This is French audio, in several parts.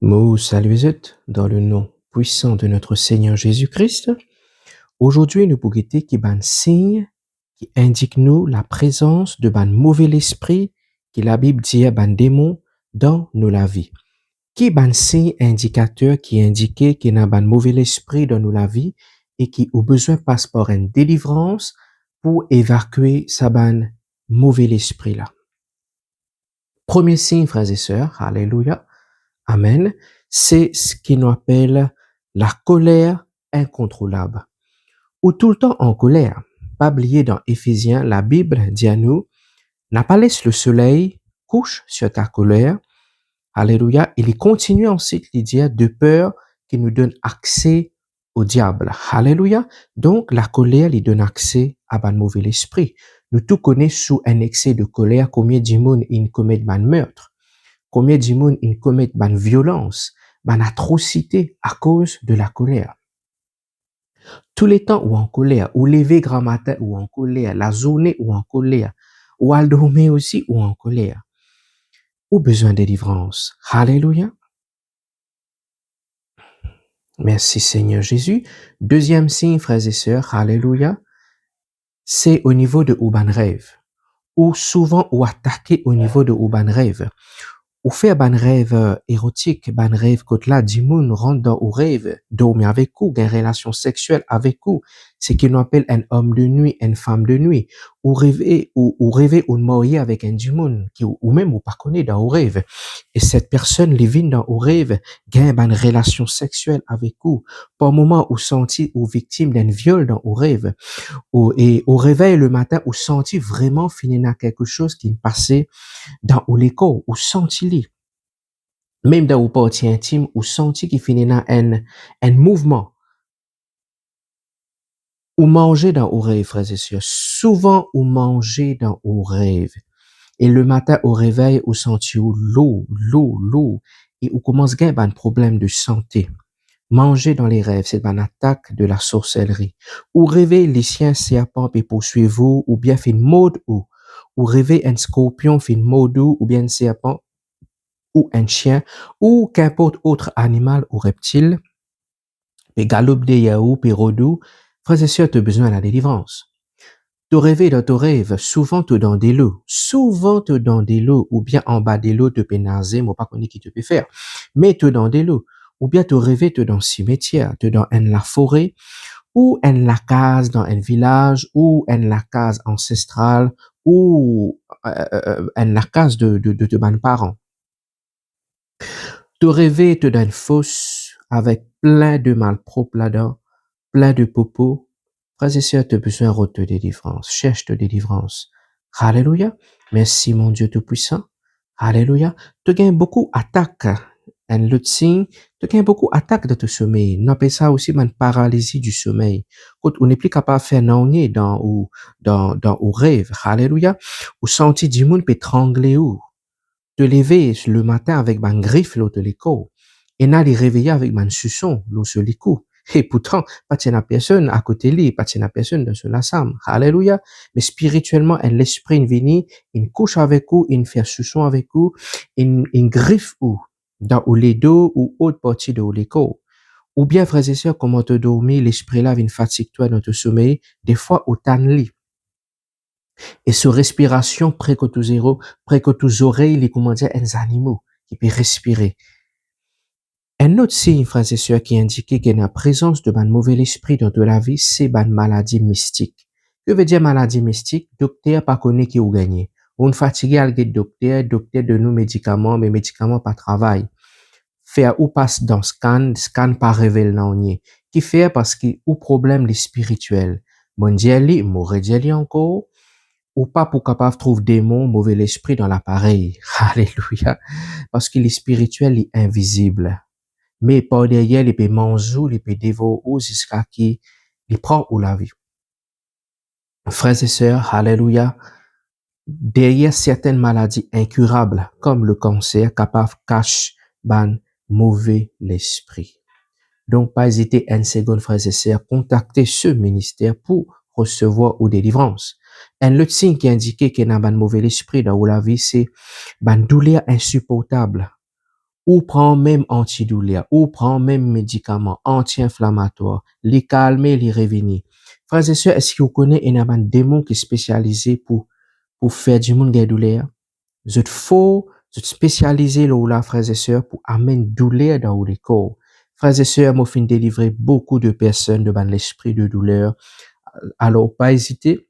Vous saluez dans le nom puissant de notre Seigneur Jésus-Christ. Aujourd'hui, nous pouvons qui ban signe qui indique nous la présence de ban mauvais esprit qui la Bible dit ban démon dans nos la vie. Qui ban signe indicateur qui indiquait qu'il y a ban mauvais esprit dans nos la vie et qui au besoin passe par une délivrance pour évacuer sa ban mauvais esprit là. Premier signe, frères et sœurs, alléluia. Amen. C'est ce qu'on appelle la colère incontrôlable. Ou tout le temps en colère. Pas oublier dans Éphésiens, la Bible dit à nous, n'a pas laissé le soleil couche sur ta colère. Alléluia. Il continue ensuite, il dit, de peur qui nous donne accès au diable. Alléluia. Donc, la colère, lui donne accès à un mauvais esprit. Nous tout connaissons sous un excès de colère combien de monde ils commettent un meurtre. Combien de monde ils commettent une violence, une atrocité à cause de la colère. Tous les temps où en colère, ou lever grand matin ou en colère, la journée ou en colère, ou à dormir aussi ou en colère. Ou besoin de délivrance. Alléluia. Merci Seigneur Jésus. Deuxième signe, frères et sœurs, alléluia, c'est au niveau de Ouban rêve. Ou souvent ou attaqué au niveau de Ouban rêve. Ou faire ban rêve érotique, ban rêve côté là, du monde rentre dans au rêve, dormir avec vous, une relation sexuelle avec vous, ce qu'on appelle un homme de nuit, une femme de nuit, ou rêver, ou marier avec un du monde, qui, ou même, ou pas connaît dans au rêve. Et cette personne, les vient dans au rêve, gagne une relation sexuelle avec vous, par moment, ou senti, ou victime d'un viol dans au rêve, et au réveil le matin, ou senti vraiment finir quelque chose qui passait dans l'écho, ou senti même dans vos parties intimes, ou senti qu'il finit dans un mouvement, ou manger dans vos rêves, frères et sœurs. Souvent, ou manger dans vos rêves. Et le matin, au réveil, ou senti l'eau, et ou commence à avoir un problème de santé. Manger dans les rêves, c'est une attaque de la sorcellerie. Ou rêver les siens serpents et poursuivez-vous, ou bien fait une mode ou rêver un scorpion fait une mode ou bien un serpent ou un chien, ou qu'importe autre animal ou reptile, et galope des yaou, et rodou, frères et sœurs, tu as besoin de la délivrance. Tu rêves dans ton rêve, souvent tu dans des lots, ou bien en bas des lots, tu peux naser, moi pas connais qui te peut faire, mais tu dans des lots, ou bien tu rêves, tu dans cimetière, tu dans la forêt, ou la case dans un village, ou la case ancestrale, ou la case de mes parents. Te rêver te donne fausse avec plein de malpropres là-dedans, plein de popo. Frères et sœurs, tu as besoin de délivrance. Cherche de délivrance. Alléluia. Merci mon Dieu Tout-Puissant. Alléluia. Tu gagnes beaucoup d'attaques. Un autre signe, tu gagnes beaucoup d'attaques de ton sommeil. On appelle ça aussi une paralysie du sommeil. Quand on n'est plus capable de faire non dans ou rêve. Alléluia. Ou sentir du monde peut trangler ou te lever le matin avec ma griffe l'eau de l'écho et n'a les réveiller avec ma suçon l'eau sur les coups. Et pourtant, pas de personne à côté de lui, pas de personne dans ce lassam. Alléluia. Mais spirituellement, l'esprit vient, il couche avec vous, il fait suçon avec vous, il griffe ou dans les dos ou autre partie de l'écho. Ou bien, frères et sœurs, comment te dormir, l'esprit là vient fatigue toi dans ton sommeil, des fois au tan lit. Et sur respiration, près que tes oreilles, les comment dire, un animaux qui peut respirer. Un autre signe, frères et sœurs, qui indiquait qu'il y a une présence de ban mauvais esprit dans de la vie, c'est ban maladie mystique. Que veut dire maladie mystique? Docteur pas connaît qui ou gagné. On fatigué à docteur de nous médicaments, mais médicaments pas travail. Faire ou passe dans scan pas révèle non qui fait parce qu'il ou problème les spirituels. Mondiali, morediali encore, ou pas pour capable trouver démon, mauvais esprit dans l'appareil. Alléluia. Parce qu'il est spirituel, il est invisible. Mais par derrière, il peut manger, il peut dévorer jusqu'à qui il prend ou la vie. Frères et sœurs, alléluia. Derrière certaines maladies incurables, comme le cancer, capable cache ban mauvais l'esprit. Donc, pas hésiter une seconde, frères et sœurs, contactez ce ministère pour recevoir ou délivrance. Un autre signe qui indiquait qu'il y a un mauvais esprit dans la vie, c'est une douleur insupportable ou prend même antidouleur, ou prend même médicament anti-inflammatoire, les calmer, les revenir. Frères et sœurs, est-ce que vous connaissez un démon qui est spécialisé pour faire du monde qui douleur? Vous êtes faux, vous êtes spécialisé là, frères et sœurs, pour amener douleur dans le corps. Frères et sœurs, moi, fin délivrer beaucoup de personnes de l'esprit de douleur. Alors, pas hésiter.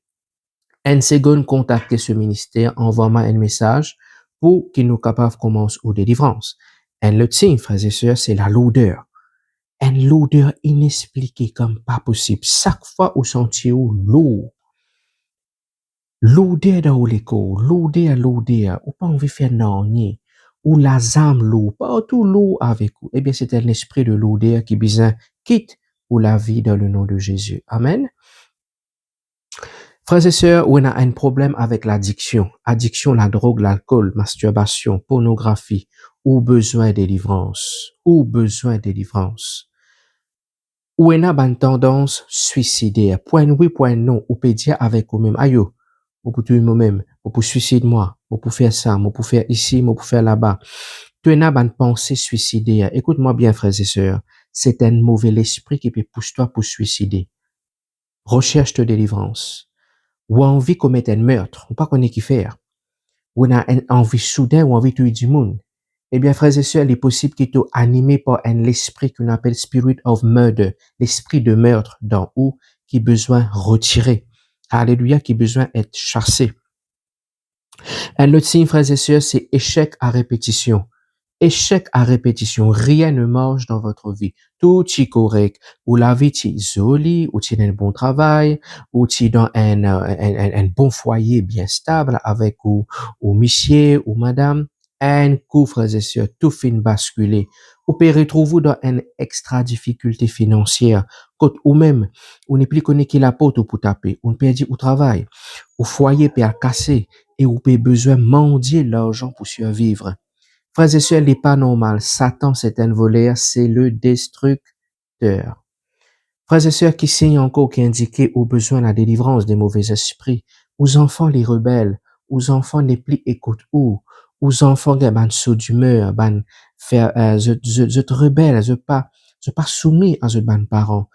Une seconde, contacter ce ministère, envoie-moi un message pour qu'il nous capable commencer aux délivrances. Et le thème, frères et sœurs, c'est la lourdeur. Une lourdeur inexpliquée comme pas possible. Chaque fois où sentiez lourd, lourdeur dans le corps, lourdeur, ou pas envie de faire non, ou la zame lourd, partout lourd avec vous. Eh bien, c'est un esprit de lourdeur qui besoin quitte pour la vie dans le nom de Jésus. Amen. Frères et sœurs, on a un problème avec l'addiction. Addiction, la drogue, l'alcool, masturbation, pornographie, ou besoin de délivrance, ou besoin de délivrance. Ou on a une tendance suicidaire. Point oui, point non, ou peut dire avec vous-même, aïe, ou pour tuer moi-même, ou pour suicider moi, ou pour faire ça, ou pour faire ici, ou pour faire là-bas. Tu as une pensée suicidaire. Écoute-moi bien, frères et sœurs. C'est un mauvais esprit qui peut pousser toi pour suicider. Recherche de délivrance. Ou envie de commettre un meurtre, ou pas qu'on est qui faire, ou on a une envie soudain ou envie de tuer du monde. Eh bien, frères et sœurs, il est possible qu'il soit animé par un esprit qu'on appelle spirit of murder, l'esprit de meurtre dans où qui besoin retirer. Alléluia, qui besoin être chassé. Un autre signe, frères et sœurs, c'est échec à répétition. Échec à répétition, rien ne marche dans votre vie. Tout est correct. Ou la vie est jolie, ou tu as un bon travail, ou tu es dans un bon foyer bien stable avec ou monsieur ou madame. Un coup, frères et sœurs, tout fin basculer. Ou peut retrouver dans une extra difficulté financière. Ou même, ou n'est plus connu qui la porte pour taper. On perd au travail. Au foyer peut casser. Et ou peut besoin mendier l'argent pour survivre. Frères et sœurs, il n'est pas normal. Satan, c'est un voleur, c'est le destructeur. Frères et sœurs, qui signe encore, qui indiquait au besoin la délivrance des mauvais esprits, aux enfants les rebelles, aux enfants les plus écoute aux enfants qui ban saut d'humeur, ban faire, je rebelle, je pas soumis à ce ban parents.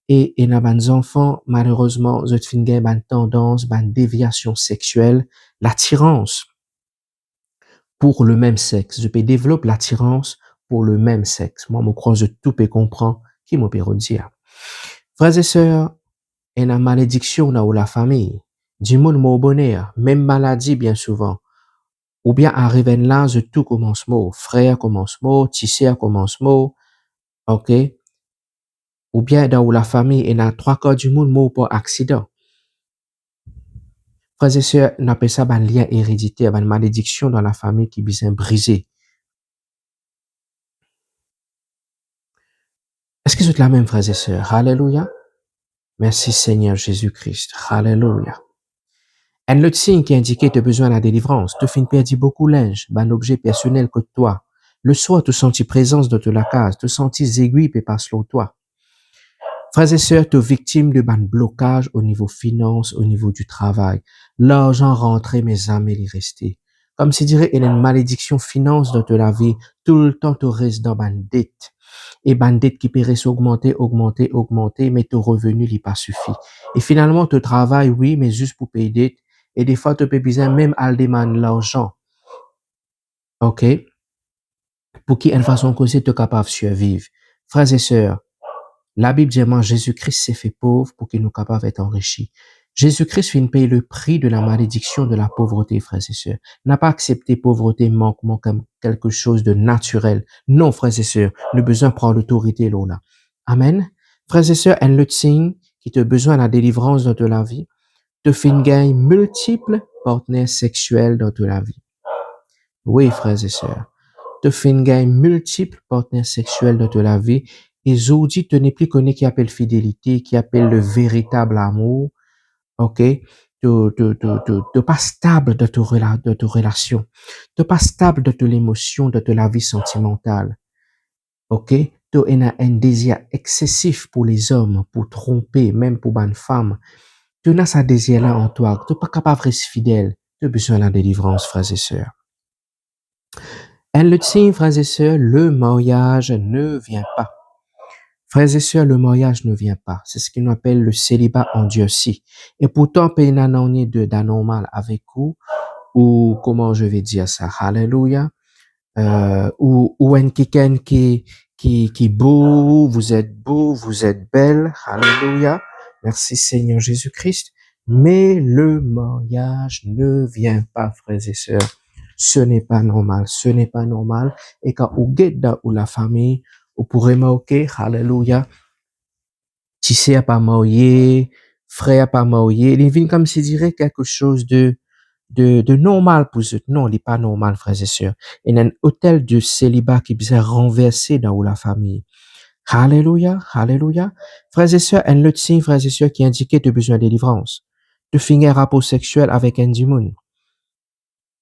Et na ban enfants, malheureusement, je fin ban tendance, ban déviation sexuelle, l'attirance pour le même sexe. Je peux développer l'attirance pour le même sexe. Moi, je crois que je tout peux comprendre qui me peut dire. Frères et sœurs, il y a une malédiction dans la famille. Du monde mon bonheur, même maladie bien souvent. Ou bien arrivé là, je tout commence mot. Frère commence mot, tisseur commence mot. OK? Ou bien dans la famille, il y a 3/4 du monde mort par accident. Frères et sœurs, on appelle ça un lien héréditaire, une malédiction dans la famille qui vient briser. Est-ce que vous êtes la même, frères et sœurs? Alléluia. Merci Seigneur Jésus-Christ. Alléluia. Un autre signe qui indiquait que tu as besoin de la délivrance. Tu finis perdu beaucoup de linge, un objet personnel que toi. Le soir, tu sentis présence dans la case, tu sentis aiguille et passe sur toi. Frères et sœurs, tu es victime de blocage au niveau finance, au niveau du travail. L'argent rentré, mes amis, il est resté. Comme si dirait, il y a une malédiction finance dans la vie. Tout le temps, tu restes dans une dette. Et dette qui peut augmenter, mais ton revenu n'est pas suffit. Et finalement, tu travailles, oui, mais juste pour payer dette. Et des fois, tu peux besoin même à demander l'argent. OK? Pour qu'il y ait une façon que tu es capable de survivre. Frères et sœurs, la Bible dit, Jésus-Christ s'est fait pauvre pour qu'il nous capable d'être enrichi. Jésus-Christ vient payer le prix de la malédiction de la pauvreté, frères et sœurs. N'a pas accepté pauvreté, manquement comme quelque chose de naturel. Non, frères et sœurs, le besoin prend l'autorité là. Amen. Frères et sœurs, un autre signe qui te besoin de la délivrance dans la vie, te fait gagner multiples partenaires sexuels dans la vie. Oui, frères et sœurs, te fait gagner multiples partenaires sexuels dans la vie. Et aujourd'hui, tu n'es plus connu qui appelle fidélité, qui appelle le véritable amour. OK? Tu pas stable de ta relation. Tu pas stable de l'émotion, de la vie sentimentale. OK? Tu as un désir excessif pour les hommes, pour tromper, même pour une femme. Tu as ce désir-là en toi. Tu pas capable de rester fidèle. Tu as besoin de la délivrance, frères et sœurs. Et le signe, frères et sœurs, le mariage ne vient pas. Frères et sœurs, le mariage ne vient pas. C'est ce qu'on appelle le célibat en Dieu aussi. Et pourtant, pénanonier d'anormal avec vous, ou comment je vais dire ça, Alléluia, ou un quelqu'un qui beau, vous êtes belle, Alléluia. Merci Seigneur Jésus-Christ. Mais le mariage ne vient pas, frères et sœurs. Ce n'est pas normal, ce n'est pas normal. Et quand vous êtes dans la famille, vous pourrez remarquer, Alléluia, tissé à pas marié, frère à pas marié, il vient comme s'il dirait quelque chose de normal pour eux. Non, il n'est pas normal, frères et sœurs. Il y a un hôtel de célibat qui est renversé dans la famille. Alléluia, alléluia. Frères et sœurs, un autre signe, frères et sœurs, qui indiquait de besoin de délivrance. De finir un rapport sexuel avec un démon.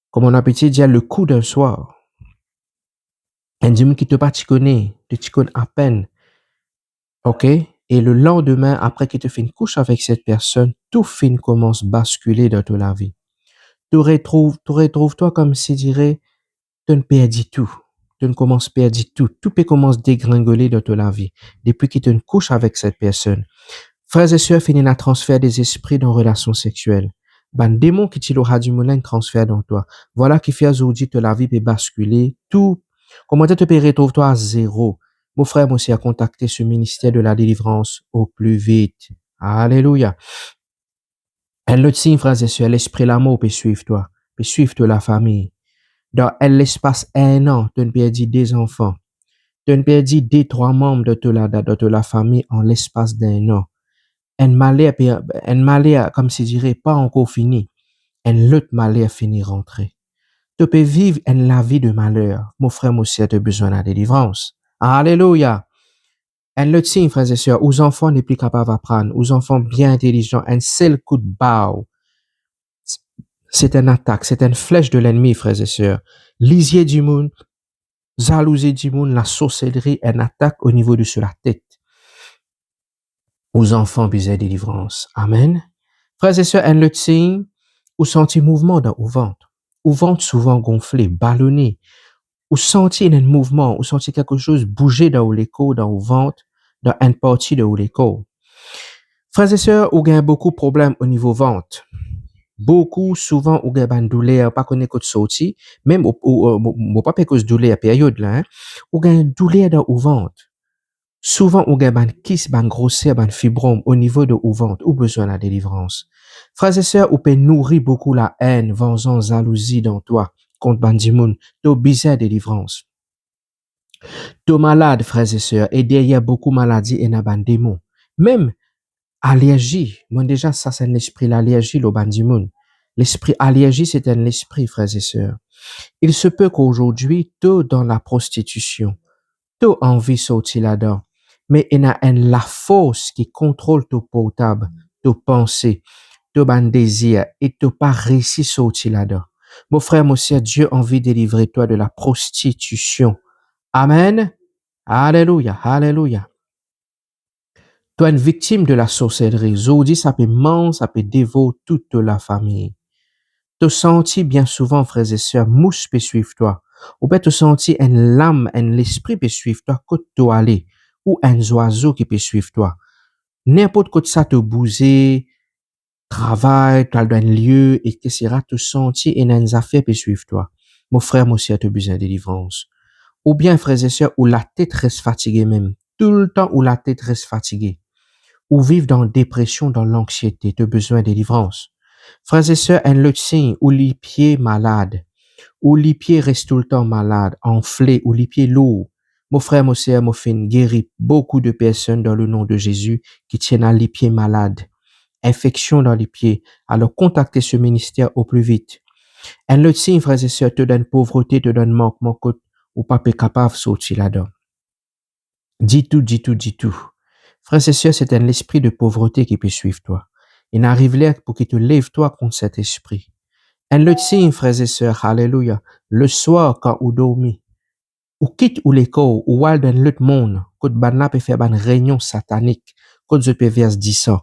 Comme on a pu dire, le coup d'un soir. Un démon qui te pas tu connais à peine. OK? Et le lendemain, après qu'il te fait une couche avec cette personne, tout fin commence à basculer dans toute la vie. Tu retrouves toi comme si dirait, tu ne perdis tout. Tu ne commences à perdre tout. Tout peut commencer à dégringoler dans toute la vie. Depuis qu'il te couche avec cette personne. Frères et sœurs, finissent à transfert des esprits dans relation sexuelle. Ben, démon qui t'il aura du moulin transfert dans toi. Voilà qui fait aujourd'hui que la vie peut basculer. Tout, comment tu peux retrouver toi à zéro. Mon frère, moi aussi, a contacté ce ministère de la délivrance au plus vite. Alléluia. Elle le signe, frères et sœurs, l'esprit l'amour peut suivre toi. Peut suivre toute la famille. Dans l'espace 1 an, tu ne perdis des enfants. Tu ne perdis des 3 membres de la famille en l'espace d'1 an. Un malheur, comme si dirait, pas encore fini. Un autre malheur fini rentrer. Tu peux vivre la vie de malheur. Mon frère, moi aussi, tu as besoin de délivrance. Alléluia. Un autre signe, frères et sœurs, aux enfants n'est plus capable d'apprendre, aux enfants bien intelligents, un seul coup de barre. C'est une attaque, c'est une flèche de l'ennemi, frères et sœurs. Lisier du monde, jalousie du monde, la sorcellerie, une attaque au niveau de sur la tête. Aux enfants besoin de délivrance. Amen. Frères et sœurs, un autre signe, ou senti mouvement dans au ventre souvent gonflé, ballonné, ou senti un mouvement, ou senti quelque chose bouger dans l'écho, dans au ventre, dans une partie de l'écho. Frères et sœurs, ou gagne beaucoup de problèmes au niveau ventre. Beaucoup, souvent, ou gagne ban douleur, pas connaît quoi sorti, même ou pas cause douleur période là, hein, ou gagne douleur dans au ventre. Souvent, ou gagne ban kiss, ban grosseur, ban fibrome au niveau de au ventre, ou besoin de la délivrance. Frères et sœurs, ou peut nourrir beaucoup la haine, vengeance, jalousie dans toi, contre bandimoun, t'as besoin de délivrance. T'es malade, frères et sœurs, et derrière beaucoup maladies et n'a ban démon. Même allergie, moi déjà, ça c'est l'esprit, l'allergie, le bandimoun. L'esprit allergie, c'est un esprit, frères et sœurs. Il se peut qu'aujourd'hui, t'es dans la prostitution, t'es envie de sortir là-dedans, mais il y a la force qui contrôle ton portable, tes pensées, tes ban désir, et t'as pas réussi à sortir là-dedans. Mon frère, mon sœur, Dieu a envie de délivrer toi de la prostitution. Amen. Alléluia, alléluia. Toi, une victime de la sorcellerie, Zodi, ça peut manger, ça peut dévorer toute la famille. Te sentir bien souvent, frères et sœurs, mouche peut suivre toi. Ou peut te sentir une lame, un esprit peut suivre toi, côté toi aller. Ou un oiseau qui peut suivre toi. N'importe quoi ça te bouger, travail, tu as un lieu, etc. Te sentir et une affaire peut suivre toi. Mon frère, moi aussi, a besoin de délivrance. Ou bien, frères et sœurs, où la tête reste fatiguée même. Tout le temps où la tête reste fatiguée. Ou vivre dans la dépression, dans l'anxiété, tu as besoin de délivrance. Frères et sœurs, un autre signe, ou les pieds malades, ou les pieds restent tout le temps malades, enflés, ou les pieds lourds. Mon frère, mon sœur, mon fin guérit beaucoup de personnes dans le nom de Jésus qui tiennent à les pieds malades. Infection dans les pieds. Alors, contactez ce ministère au plus vite. Un autre signe, frères et sœurs, te donne pauvreté, te donne manquement, ou pas capable de sortir là-dedans. Dis tout, dis tout, dis tout. Frères et sœurs, c'est un esprit de pauvreté qui peut suivre toi. Il arrive là pour qu'il te lève toi contre cet esprit. Un autre signe, frères et sœurs, alléluia, le soir quand vous dormez, ou quitte ou l'école, ou al dans l'autre monde, quand ban peut faire une réunion satanique, quand je peux vers 10 ans.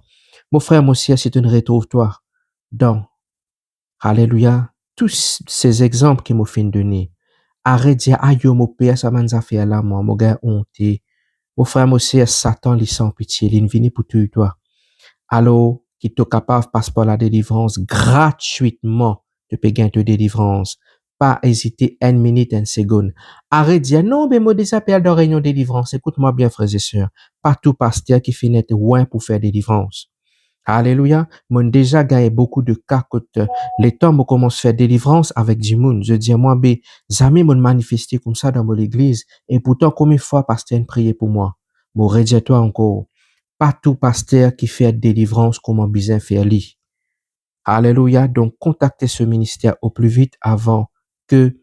Mon frère, mon sœur, c'est une retrouve toi dans, alléluia, tous ces exemples qui m'ont fait donner. arrête dire, aïe, mon père, ça m'a fait là, moi, mon gars, honte. Mon frère, mon sœur, Satan, il sans pitié, il vient pour tuer toi. Alors, qui te capable de passer par la délivrance gratuitement, de payer de délivrance. Pas hésiter une minute, une seconde. Arrête de dire, non, mais moi, déjà, père de réunion de délivrance. Écoute-moi bien, frères et sœurs. Pas tout pasteur qui finit loin pour faire délivrance. Alléluia. Moi, déjà gagné beaucoup de cas quand les temps où commence à faire délivrance avec du monde. Je dis, moi, ben, jamais m'ont manifesté comme ça dans mon église. Et pourtant, combien de fois pasteur prié pour moi? Bon, redis-toi encore. Pas tout pasteur qui fait délivrance comme un besoin faire lui. Alléluia. Donc, contactez ce ministère au plus vite avant que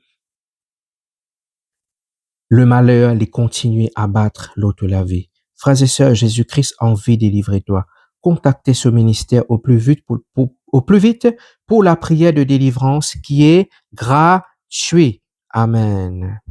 le malheur les continue à battre l'autre la vie. Frères et sœurs, Jésus-Christ a envie de délivrer toi. Contactez ce ministère au plus vite au plus vite pour la prière de délivrance qui est gratuite. Amen.